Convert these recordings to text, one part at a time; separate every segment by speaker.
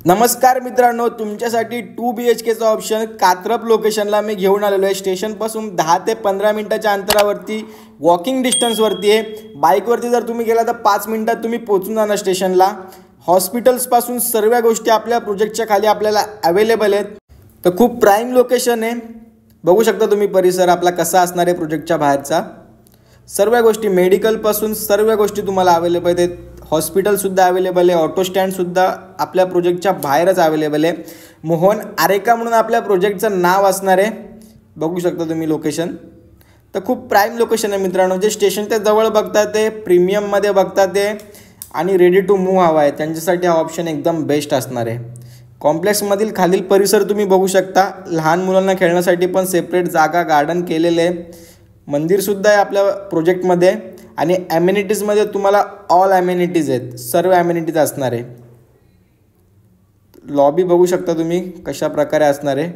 Speaker 1: नमस्कार मित्रांनो, तुमच्यासाठी 2 BHKचा ऑप्शन कात्रप लोकेशनला मी घेऊन आलेलो आहे। स्टेशनपासून 10 ते 15 मिनिटाच्या अंतरावरती वॉकिंग डिस्टन्सवरती आहे। बाईकवरती जर तुम्ही गेला तर 5 मिनिटात तुम्ही पोहोचून जाणार स्टेशनला। हॉस्पिटल्सपासून सर्व गोष्टी आपल्या प्रोजेक्टच्या खाली आपल्याला अवेलेबल आहेत। तर खूप प्राईम लोकेशन आहे। बघू शकता तुम्ही परिसर आपला कसा असणार आहे प्रोजेक्टच्या बाहेरचा। सर्व गोष्टी मेडिकलपासून सर्व गोष्टी तुम्हाला अवेलेबल आहेत। हॉस्पिटलसुद्धा अवेलेबल आहे, ऑटो स्टँडसुद्धा आपल्या प्रोजेक्टच्या बाहेरच अवेलेबल आहे। मोहन आरेका म्हणून आपल्या प्रोजेक्टचं नाव असणार आहे। बघू शकता तुम्ही लोकेशन। तर खूप प्राईम लोकेशन आहे मित्रांनो। जे स्टेशनच्या जवळ बघता ते प्रीमियममध्ये बघता ते आणि रेडी टू मूव्ह हवा आहे त्यांच्यासाठी हा ऑप्शन एकदम बेस्ट असणार आहे। कॉम्प्लेक्समधील खालील परिसर तुम्ही बघू शकता। लहान मुलांना खेळण्यासाठी पण सेपरेट जागा गार्डन केलेले आहे। मंदिरसुद्धा आहे आपल्या प्रोजेक्टमध्ये आणि ॲम्युनिटीजमध्ये तुम्हाला ऑल ॲम्युनिटीज आहेत, सर्व ॲम्युनिटीज असणार आहे। लॉबी बघू शकता तुम्ही कशा प्रकारे असणार आहे।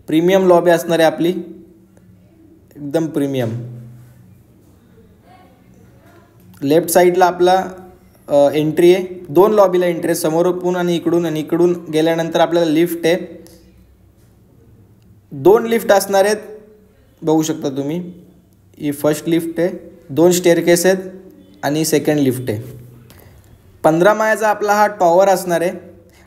Speaker 1: प्रीमियम लॉबी असणार आहे आपली, एकदम प्रीमियम। लेफ्ट साईडला आपला एंट्री आहे। 2 लॉबीला एंट्री आहे, समोरून आणि इकडून गेल्यानंतर आपल्याला लिफ्ट आहे। 2 लिफ्ट असणार आहेत, बघू शकता तुम्ही। ही फर्स्ट लिफ्ट आहे, 2 स्टेअरकेस आहेत आणि सेकंड लिफ्ट आहे। 15 माळ्याचा आपला हा टॉवर असणार आहे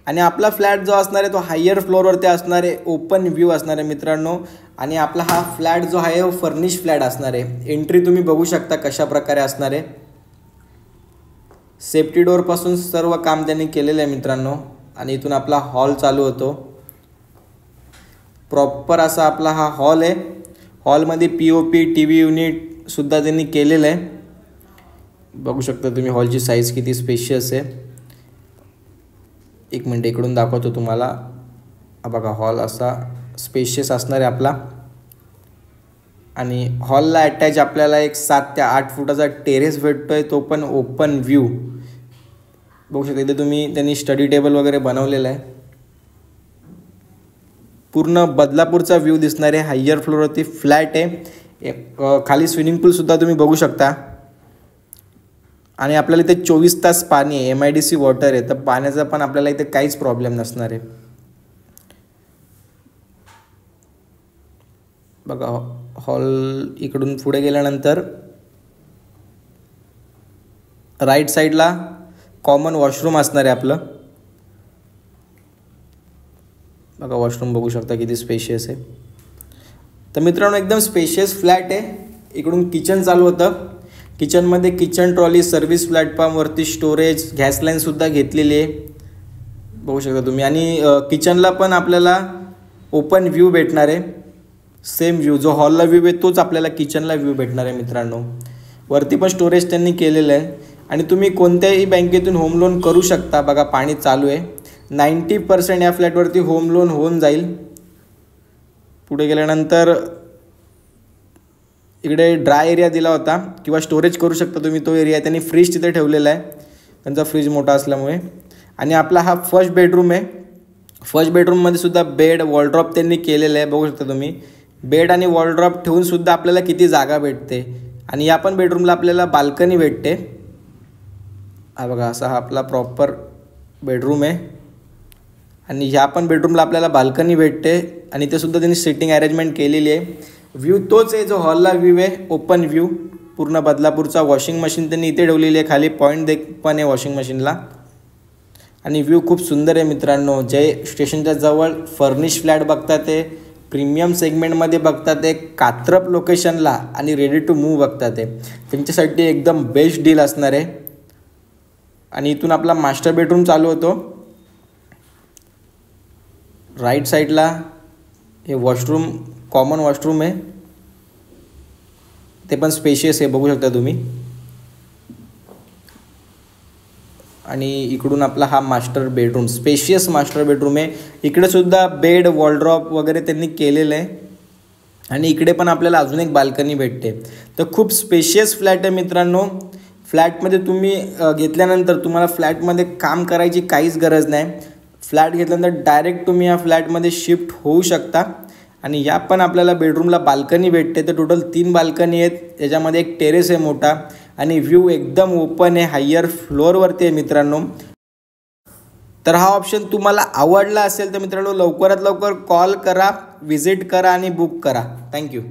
Speaker 1: आणि आपला फ्लॅट जो असणार आहे तो हायर फ्लोअरवरती असणार आहे। ओपन व्ह्यू असणार आहे मित्रांनो। आणि आपला हा फ्लॅट जो आहे तो फर्निश फ्लॅट असणार आहे। एंट्री तुम्ही बघू शकता कशा प्रकारे असणार आहे। सेफ्टी डोअरपासून सर्व काम त्यांनी केलेलं आहे मित्रांनो। आणि इथून आपला हॉल चालू होतो। प्रॉपर असा आपला हा हॉल आहे। हॉलमध्ये POP TV युनिटसुद्धा त्यांनी केलेलं आहे। बघू शकता तुम्ही हॉलची साईज किती स्पेशियस आहे। एक मिनिट इकडून दाखवतो तुम्हाला। बघा हॉल असा स्पेशियस असणार आहे आपला। आणि हॉलला अटॅच आपल्याला एक 7 ते 8 फुटाचा टेरेस भेटतो आहे, तो पण ओपन व्ह्यू। बघू शकता इथे तुम्ही त्यांनी स्टडी टेबल वगैरे बनवलेलं आहे। पूर्ण बदलापूरचा व्ह्यू दिसणार आहे। हायर फ्लोअरवरती फ्लॅट आहे। खाली स्विमिंग पूलसुद्धा तुम्ही बघू शकता। आणि आपल्याला इथे 24 तास पाणी आहे, MIDC वॉटर आहे, तर पाण्याचा पण आपल्याला इथे काहीच प्रॉब्लेम नसणार आहे। बघा हॉल इकडून पुढे गेल्यानंतर राईट साईडला कॉमन वॉशरूम असणार आहे आपलं। बघा वॉशरूम बघू शकता किती स्पेशियस आहे। तर मित्रांनो एकदम स्पेशियस फ्लॅट आहे। इकडून किचन चालू होतं। किचनमध्ये किचन ट्रॉली, सर्व्हिस प्लॅटफॉर्मवरती स्टोरेज, गॅस लाईनसुद्धा घेतलेली आहे, बघू शकता तुम्ही। आणि किचनला पण आपल्याला ओपन व्ह्यू भेटणार आहे। सेम व्ह्यू जो हॉलला व्ह्यू आहे तोच आपल्याला किचनला व्ह्यू भेटणार आहे मित्रांनो। वरती पण स्टोरेज त्यांनी केलेलं आहे। आणि तुम्ही कोणत्याही बँकेतून होम लोन करू शकता। बघा पाणी चालू आहे। 90% या फ्लॅटवरती होम लोन होऊन जाईल। पुढे गेल्यानंतर इकडे ड्राय एरिया दिला होता किंवा स्टोरेज करू शकता तुम्ही, तो एरिया त्यांनी फ्रीज तिथे ठेवलेला आहे, त्यांचा फ्रीज मोठा असल्यामुळे। आणि आपला हा फर्स्ट बेडरूम आहे। फर्स्ट बेडरूममध्ये सुद्धा बेड, वॉलड्रॉप त्यांनी केलेलं आहे, बघू शकता तुम्ही। बेड आणि वॉलड्रॉप ठेवून सुद्धा आपल्याला किती जागा भेटते। आणि या पण बेडरूमला आपल्याला बाल्कनी भेटते। हा बघा असा हा आपला प्रॉपर बेडरूम आहे। आणि ह्या पण बेडरूमला आपल्याला बाल्कनी भेटते आणि ते सुद्धा त्यांनी सिटिंग अरेंजमेंट केलेली आहे। व्ह्यू तोच आहे जो हॉलला व्ह्यू आहे, ओपन व्ह्यू। पूर्ण बदलापूरचा वॉशिंग मशीन त्यांनी इथे ठेवलेली आहे, खाली पॉईंट पण आहे वॉशिंग मशीनला। आणि व्ह्यू खूप सुंदर आहे मित्रांनो। जे स्टेशनच्या जवळ फर्निश फ्लॅट बघतात ते प्रीमियम सेगमेंटमध्ये बघतात ते कात्रप लोकेशनला आणि रेडी टू मूव्ह बघतात ते त्यांच्यासाठी एकदम बेस्ट डील असणार आहे। आणि इथून आपला मास्टर बेडरूम चालू होतो। राईट साईडला हे वॉशरूम, कॉमन वॉशरूम आहे, ते पण स्पेशियस आहे, बघू शकता तुम्ही। आणि इकडून आपला हा master bedroom, spacious master bedroom आहे। इकडे सुद्धा बेड, वॉलड्रॉप वगैरे त्यांनी केलेलं आहे। आणि इकडे पण आपल्याला अजून एक बाल्कनी भेटते। तर खूप स्पेशियस फ्लॅट आहे मित्रांनो। फ्लॅटमध्ये तुम्ही घेतल्यानंतर तुम्हाला फ्लॅटमध्ये काम करायची काहीच गरज नाही। फ्लॅट घेतल्यानंतर डायरेक्ट तुम्ही या फ्लॅटमध्ये शिफ्ट होऊ शकता। आणि या पण आपल्याला बेडरूमला बाल्कनी भेटते। तर टोटल 3 बाल्कनी आहेत, त्याच्यामध्ये एक टेरेस आहे मोठा आणि व्ह्यू एकदम ओपन आहे, हायर फ्लोअरवरती आहे मित्रांनो। तर हा ऑप्शन तुम्हाला आवडला असेल तर मित्रांनो लवकरात लवकर कॉल करा, व्हिजिट करा आणि बुक करा. थँक्यू.